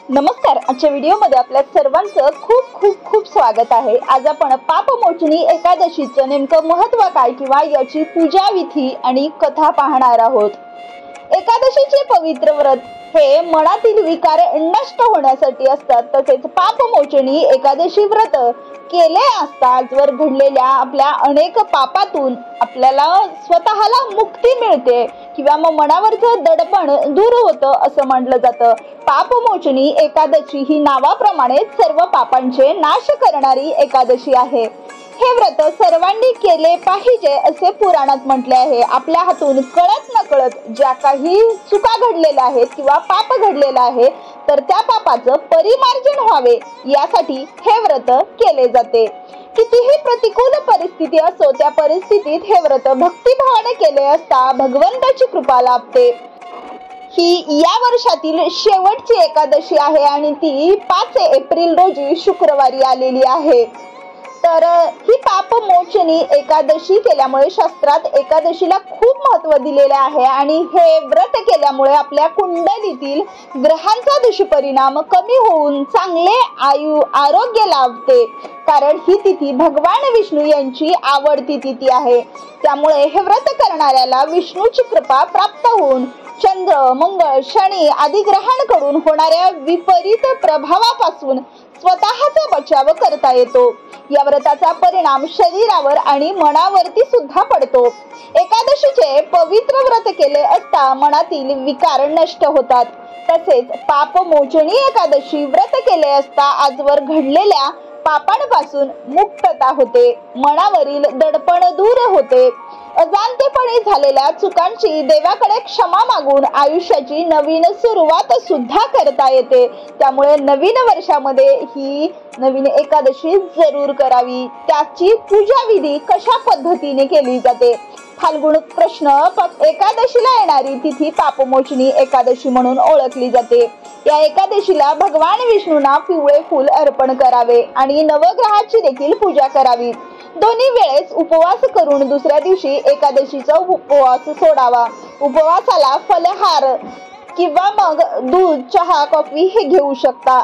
नमस्कार. आजच्या व्हिडिओमध्ये आपल्या सर्वांचं खूप खूप खूप स्वागत आहे. आज आपण पापमोचनी एकादशीचं नेमकं महत्त्व काय किंवा याची पूजा विधी आणि कथा पाहणार आहोत. एकादशीचे पवित्र व्रत हे मनातील विकार नष्ट होण्यासाठी असतात. तसेच पापमोचनी एकादशी व्रत केले असता आजवर घडलेल्या आपल्या अनेक पापातून आपल्याला स्वतःला मुक्ती मिळते किंवा मग मनावरचं दडपण दूर होतं असं म्हटलं जातं. पापमोचनी एकादशी ही नावाप्रमाणे सर्व पापांचे नाश करणारी एकादशी आहे. हे व्रत सर्वांनी केले पाहिजे असे पुराणात म्हटले आहे. आपल्या हातून कळत नकळत ज्या काही चुका घडलेल्या आहेत किंवा पाप घडलेलं आहे तर त्या पापाचं परिमार्जन व्हावे यासाठी हे व्रत केले जाते. कितीही प्रतिकूल परिस्थिती असो त्या परिस्थितीत हे व्रत भक्तिभावाने केले असता भगवंताची कृपा लाभते. ही या वर्षातील शेवटची एकादशी आहे आणि ती 5 एप्रिल रोजी शुक्रवारी आलेली आहे. तर ही पापमोचनी एकादशी केल्यामुळे शास्त्रात एकादशीला खूप महत्त्व दिलेले आहे आणि हे व्रत केल्यामुळे आपल्या कुंडलीतील ग्रहांचा दुष्परिणाम कमी होऊन चांगले आरोग्य लाभते. कारण ही तिथी भगवान विष्णू यांची आवडती तिथी आहे. त्यामुळे हे व्रत करणाऱ्याला विष्णूची कृपा प्राप्त होऊन चंद्र, मंगळ, शनी आदी ग्रहांकडून होणाऱ्या विपरीत प्रभावापासून स्वतःचा बचाव करता येतो. या व्रताचा परिणाम शरीरावर आणि मनावरती सुद्धा पडतो. एकादशीचे पवित्र व्रत केले असता मनातील विकार नष्ट होतात. तसेच पापमोचनी एकादशी व्रत केले असता आजवर घडलेल्या पापांपासून मुक्तता होते. मनावरील दडपण दूर होते. अजाणतेपणी झालेल्या चुकांची देवाकडे क्षमा मागून आयुष्याची नवीन सुरुवात सुद्धा करता येते. त्यामुळे नवीन वर्षामध्ये ही नवीन एकादशी जरूर करावी. त्याची पूजा विधी कशा पद्धतीने केली जाते? फाल्गुन कृष्ण एकादशीला येणारी तिथी पापमोचनी एकादशी म्हणून ओळखली जाते. या एकादशीला भगवान विष्णूंना पिवळे फूल अर्पण करावे आणि नवग्रहाची देखील पूजा करावी. दोन्ही वेळेस उपवास करून दुसऱ्या दिवशी एकादशीचा उपवास सोडावा. उपवासाला फलहार किंवा मग दूध, चहा, कॉफी हे घेऊ शकता.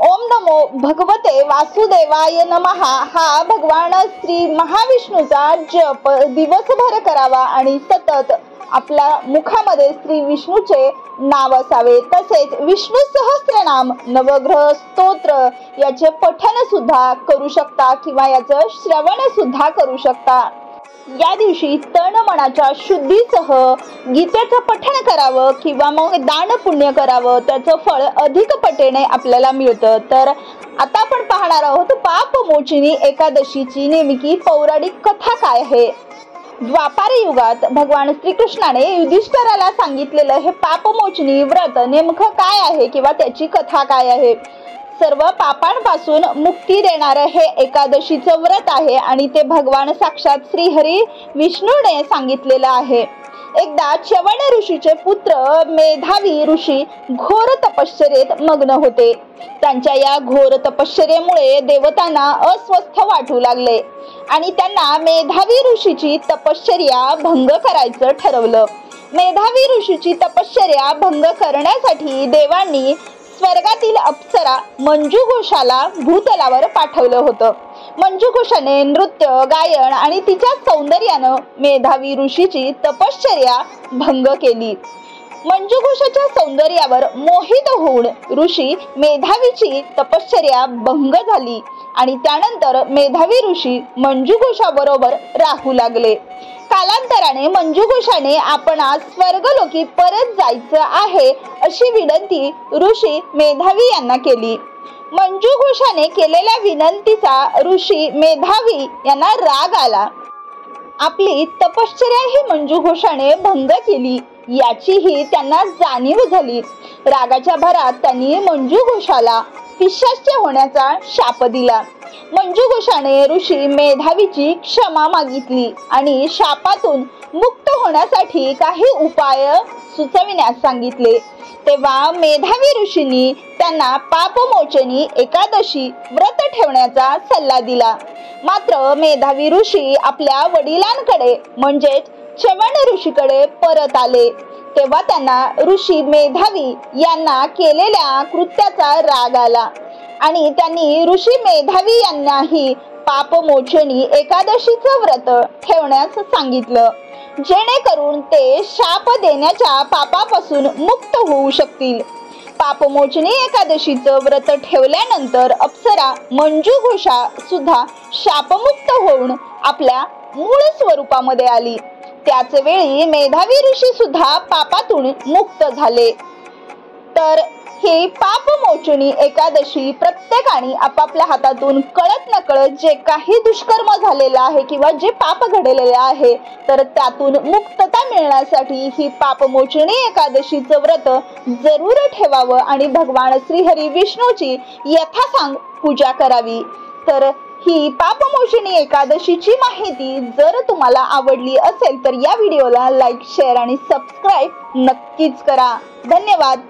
ओम नमो भगवते वासुदेवाय नमः हा भगवान श्री महाविष्णूचा जप दिवसभर करावा आणि सतत आपल्या मुखामध्ये श्री विष्णूचे नाव असावे. तसेच विष्णू सहस्त्रनाम, नवग्रह स्तोत्र याचे पठण सुद्धा करू शकता किंवा याचं श्रवण सुद्धा करू शकता. या दिवशी तन मनाच्या शुद्धीसह गीतेचं पठण करावं किंवा मग दान पुण्य करावं. त्याचं फळ अधिक पटीने आपल्याला मिळतं. तर आता आपण पाहणार आहोत पापमोचनी एकादशीची नेमकी पौराणिक कथा काय आहे. द्वापार युगात भगवान श्रीकृष्णाने युधिष्ठिराला सांगितलेलं हे पापमोचनी व्रत नेमकं काय आहे किंवा त्याची कथा काय आहे. सर्व पापांपासून मुक्ती देणारं हे एकादशीचं व्रत आहे आणि ते भगवान साक्षात श्रीहरी विष्णूने सांगितलेलं आहे. एकदा च्यवन ऋषीचे पुत्र मेधावी ऋषी घोर तपश्चर्येत मग्न होते. त्यांच्या या घोर तपश्चर्येमुळे देवतांना अस्वस्थ वाटू लागले आणि त्यांना मेधावी ऋषीची तपश्चर्या भंग करायचं ठरवलं. मेधावी ऋषीची तपश्चर्या भंग करण्यासाठी देवांनी स्वर्गातील अप्सरा मंजुघोषाला भूतलावर पाठवलं होतं. मंजुघोषाने नृत्य, गायन आणि तिच्या सौंदर्यानं मेधावी ऋषीची तपश्चर्या भंग केली. मंजुघोषाच्या सौंदर्यावर मोहित होऊन ऋषी मेधावीची तपश्चर्या भंग झाली आणि त्यानंतर मेधावी ऋषी मंजुघोषाबरोबर राहू लागले. कालांतराने मंजुघोषाने आपणास स्वर्गलोकी परत जायचं आहे अशी विनंती ऋषी मेधावी यांना केली. मंजुघोषाने केलेल्या विनंतीचा ऋषी मेधावी यांना राग आला. आपली तपश्चर्या ही मंजुघोषाने भंग केली याचीही त्यांना जाणीव झाली. रागाच्या भरात त्यांनी मंजुघोषाला पिशाच्य होण्याचा शाप दिला. मंजुघोषाने ऋषी मेधावीची क्षमा मागितली आणि शापातून मुक्त होण्यासाठी काही उपाय सुचविण्यास सांगितले. तेव्हा मेधावी ऋषींनी त्यांना पापमोचनी एकादशी व्रत ठेवण्याचा सल्ला दिला. मात्र मेधावी ऋषी आपल्या वडिलांकडे म्हणजेच च्यवन ऋषीकडे परत आले. तेव्हा त्यांना ऋषी मेधावी यांना केलेल्या कृत्याचा राग आला आणि त्यांनी ऋषी मेधावी यांनाही पापमोचनी एकादशीचं व्रत ठेवण्यास सांगितलं, जेणेकरून ते शाप देण्याच्या पापापासून मुक्त होऊ शकतील. पापमोचनी एकादशीचं व्रत ठेवल्यानंतर अप्सरा मंजू घोषा सुद्धा शापमुक्त होऊन आपल्या मूळ स्वरूपामध्ये आली. त्याच वेळी मेधावी ऋषी सुद्धा पापातून मुक्त झाले. तर ही पापमोचनी एकादशी प्रत्येकाने आपापल्या हातातून कळत नकळत जे काही दुष्कर्म झालेलं आहे किंवा जे पाप घडलेले आहे तर त्यातून मुक्तता मिळण्यासाठी ही पापमोचनी एकादशीचं व्रत जरूर ठेवावं आणि भगवान श्रीहरी विष्णूची यथासांग पूजा करावी. तर ही पापमोचनी एकादशीची माहिती जर तुम्हाला आवडली असेल तर या व्हिडिओला लाईक, शेअर आणि सबस्क्राईब नक्कीच करा. धन्यवाद.